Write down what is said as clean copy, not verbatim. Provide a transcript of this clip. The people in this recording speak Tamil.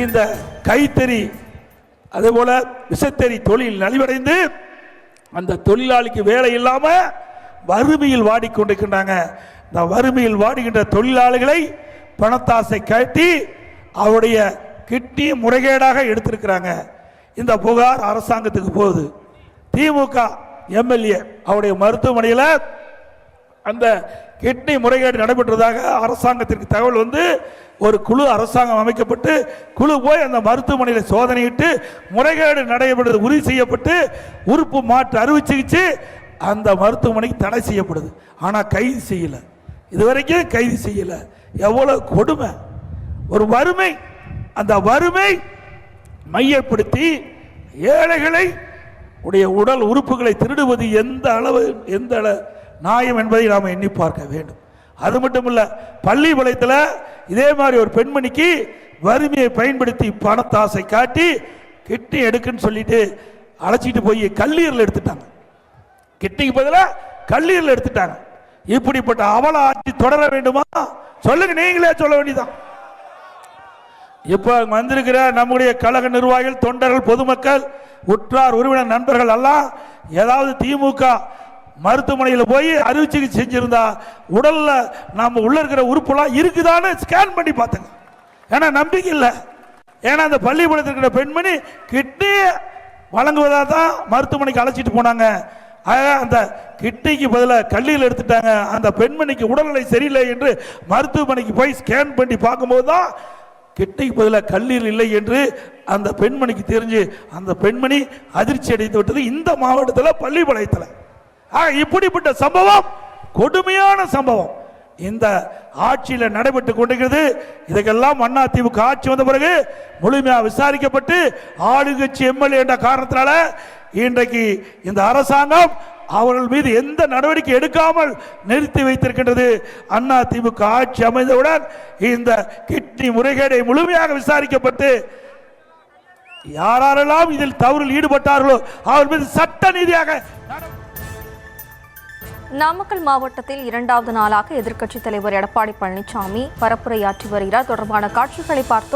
இந்த கைத்தறி அதே போல விசைத்தறி தொழில் நலிவடைந்து அந்த தொழிலாளிக்கு வேலை இல்லாம வறுமையில் வாடிக்கொண்டிருக்கின்றாங்க. இந்த வறுமையில் வாடுகின்ற தொழிலாளிகளை பணத்தாசை காட்டி அவருடைய கிட்னி முறைகேடாக எடுத்திருக்கிறாங்க. இந்த புகார் அரசாங்கத்துக்கு போகுது. திமுக எம்எல்ஏ அவருடைய மருத்துவமனையில் அந்த கிட்னி முறைகேடு நடைபெற்றதாக அரசாங்கத்திற்கு தகவல் வந்து ஒரு குழு அரசாங்கம் அமைக்கப்பட்டு குழு போய் அந்த மருத்துவமனையில் சோதனையிட்டு முறைகேடு நடைபெறுவது உறுதி செய்யப்பட்டு உறுப்பு மாற்று அறுவை சிகிச்சை அந்த மருத்துவமனைக்கு தடை செய்யப்படுது. ஆனால் கைது செய்யல, இதுவரைக்கும் கைது செய்யல. எவ்வளவு கொடுமை, ஒரு வறுமை. அந்த வறுமை மையப்படுத்தி ஏழைகளை உடைய உடல் உறுப்புகளை திருடுவது எந்த அளவு நியாயம் என்பதை நாம் எண்ணி பார்க்க வேண்டும். அது மட்டும் இல்ல, பள்ளிப்பாளையத்தில் இதே மாதிரி ஒரு பெண்மணிக்கு வறுமையை பயன்படுத்தி பணத்தாசை காட்டி கிட்னி எடுக்குன்னு சொல்லிட்டு அழைச்சிட்டு போய் கல்லீரல் எடுத்துட்டாங்க. கிட்னிக்கு பதிலாக கல்லீரல் எடுத்துட்டாங்க. இப்படிப்பட்ட அவல ஆட்சி தொடர வேண்டுமா? சொல்லுங்க, நீங்களே சொல்ல வேண்டியதான். இப்ப வந்திருக்கிற நம்முடைய கழக நிர்வாகிகள், தொண்டர்கள், பொதுமக்கள், உற்றார் உறவினர் நண்பர்கள் எல்லாம் ஏதாவது திமுக மருத்துவமனையில் போய் அறுவை சிகிச்சை செஞ்சிருந்தா உடல்ல நம்ம உள்ள இருக்கிற உறுப்புலாம் இருக்குதான்னு ஸ்கேன் பண்ணி பார்த்துங்க. ஏன்னா நம்பிக்கை இல்லை. ஏன்னா அந்த பள்ளிக்கூடத்தில் இருக்கிற பெண்மணி கிட்னி வழங்குவதா தான் மருத்துவமனைக்கு அழைச்சிட்டு போனாங்க. அந்த கிட்னிக்கு பதிலாக கல்லீரல் எடுத்துட்டாங்க. அந்த பெண்மணிக்கு உடல்நிலை சரியில்லை என்று மருத்துவமனைக்கு போய் ஸ்கேன் பண்ணி பார்க்கும்போது தான் கிட்னிக்கு பதிலாக கல்லீரல் இல்லை என்று அந்த பெண்மணிக்கு தெரிஞ்சு அந்த பெண்மணி அதிர்ச்சி அடைந்து விட்டது இந்த மாவட்டத்தில் பள்ளிப்பாளையத்தில். இப்படிப்பட்ட சம்பவம், கொடுமையான சம்பவம் இந்த ஆட்சியில் நடைபெற்றுக் கொண்டிருக்கிறது. இதற்கெல்லாம் அதிமுக ஆட்சி வந்த பிறகு முழுமையாக விசாரிக்கப்பட்டு ஆளுங்கட்சி எம்எல்ஏ என்ற காரணத்தினால இன்றைக்கு இந்த அரசாங்கம் அவர்கள் மீது எந்த நடவடிக்கை எடுக்காமல் நிறுத்தி வைத்திருக்கின்றது. அதிமுக ஆட்சி அமைந்தவுடன் இந்த கிட்னி முறைகேடை முழுமையாக விசாரிக்கப்பட்டு யாரெல்லாம் இதில் தவறில் ஈடுபட்டார்களோ அவர் மீது சட்ட நீதியாக. நாமக்கல் மாவட்டத்தில் 2வது நாளாக எதிர்க்கட்சித் தலைவர் எடப்பாடி பழனிசாமி பரப்புரையாற்றி வருகிறார். தொடர்பான காட்சிகளை பார்த்தோம்.